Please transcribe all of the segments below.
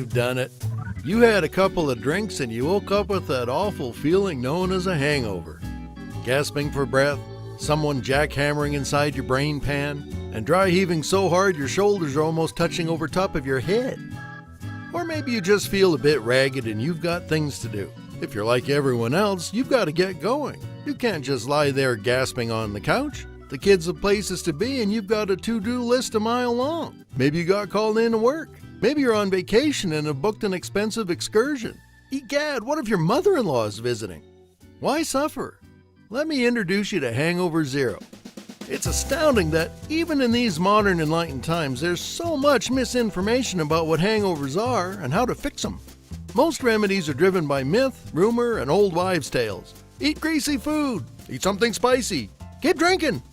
you've done it. You had a couple of drinks and you woke up with that awful feeling known as a hangover. Gasping for breath, someone jackhammering inside your brain pan, and dry heaving so hard your shoulders are almost touching over top of your head. Or maybe you just feel a bit ragged and you've got things to do. If you're like everyone else, you've got to get going. You can't just lie there gasping on the couch. The kids have places to be and you've got a to-do list a mile long. Maybe you got called in to work. Maybe you're on vacation and have booked an expensive excursion. Egad, what if your mother-in-law is visiting? Why suffer? Let me introduce you to Hangover ZERO. It's astounding that even in these modern enlightened times, there's so much misinformation about what hangovers are and how to fix them. Most remedies are driven by myth, rumor, and old wives' tales. Eat greasy food. Eat something spicy. Keep drinking.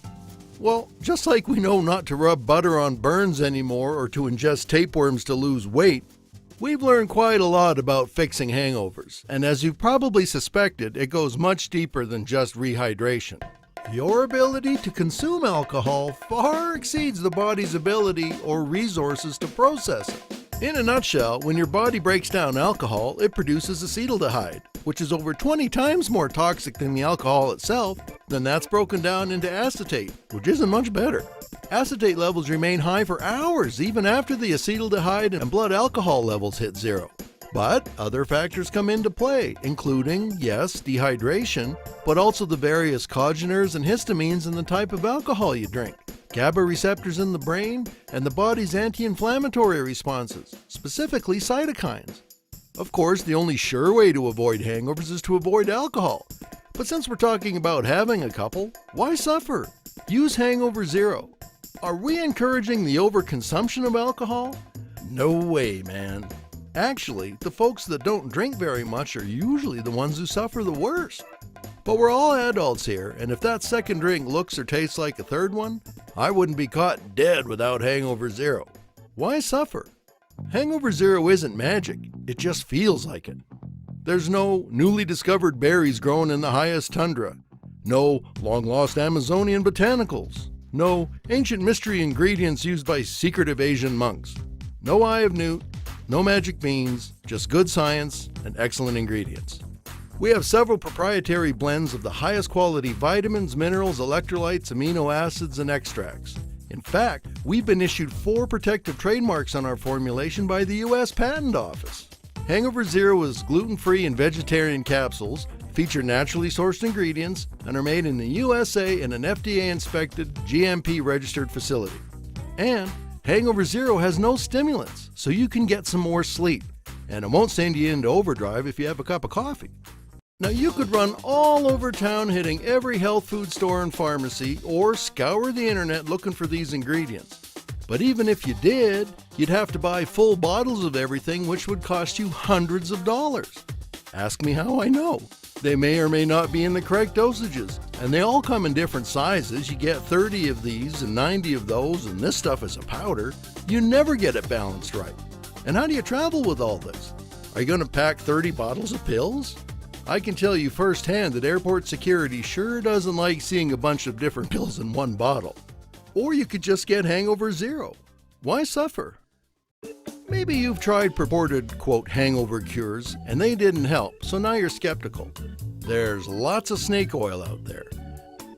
Well, just like we know not to rub butter on burns anymore or to ingest tapeworms to lose weight, we've learned quite a lot about fixing hangovers. And as you've probably suspected, it goes much deeper than just rehydration. Your ability to consume alcohol far exceeds the body's ability or resources to process it. In a nutshell, when your body breaks down alcohol, it produces acetaldehyde, which is over 20 times more toxic than the alcohol itself. Then that's broken down into acetate, which isn't much better. Acetate levels remain high for hours, even after the acetaldehyde and blood alcohol levels hit zero. But other factors come into play, including, yes, dehydration, but also the various congeners and histamines in the type of alcohol you drink, GABA receptors in the brain, and the body's anti-inflammatory responses, specifically cytokines. Of course, the only sure way to avoid hangovers is to avoid alcohol. But since we're talking about having a couple, why suffer? Use Hangover ZERO. Are we encouraging the overconsumption of alcohol? No way, man. Actually, the folks that don't drink very much are usually the ones who suffer the worst. But we're all adults here, and if that second drink looks or tastes like a third one, I wouldn't be caught dead without Hangover ZERO. Why suffer? Hangover ZERO isn't magic, it just feels like it. There's no newly discovered berries grown in the highest tundra, no long-lost Amazonian botanicals, no ancient mystery ingredients used by secretive Asian monks, no eye of newt, no magic beans, just good science and excellent ingredients. We have several proprietary blends of the highest quality vitamins, minerals, electrolytes, amino acids, and extracts. In fact, we've been issued 4 protective trademarks on our formulation by the U.S. Patent Office. Hangover ZERO is gluten-free and vegetarian capsules, feature naturally sourced ingredients, and are made in the USA in an FDA-inspected, GMP-registered facility. And Hangover ZERO has no stimulants, so you can get some more sleep, and it won't send you into overdrive if you have a cup of coffee. Now you could run all over town hitting every health food store and pharmacy, or scour the internet looking for these ingredients. But even if you did, you'd have to buy full bottles of everything, which would cost you hundreds of dollars. Ask me how I know. They may or may not be in the correct dosages, and they all come in different sizes. You get 30 of these and 90 of those, and this stuff is a powder. You never get it balanced right. And how do you travel with all this? Are you going to pack 30 bottles of pills? I can tell you firsthand that airport security sure doesn't like seeing a bunch of different pills in one bottle. Or you could just get Hangover ZERO. Why suffer? Maybe you've tried purported, quote, hangover cures, and they didn't help, so now you're skeptical. There's lots of snake oil out there.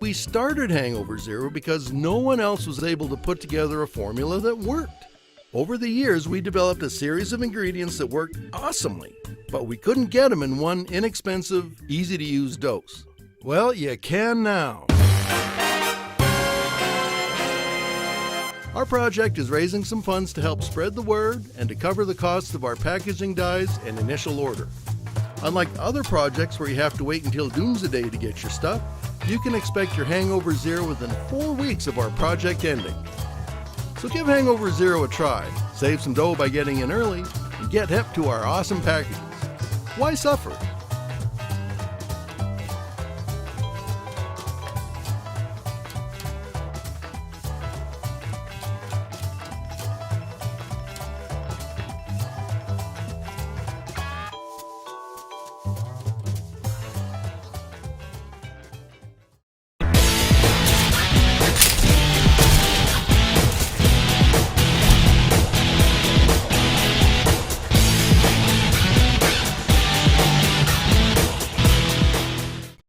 We started Hangover ZERO because no one else was able to put together a formula that worked. Over the years, we developed a series of ingredients that worked awesomely, but we couldn't get them in one inexpensive, easy-to-use dose. Well, you can now. Our project is raising some funds to help spread the word and to cover the costs of our packaging dyes and initial order. Unlike other projects where you have to wait until doomsday to get your stuff, you can expect your Hangover ZERO within 4 weeks of our project ending. So give Hangover ZERO a try, save some dough by getting in early, and get hip to our awesome packages. Why suffer?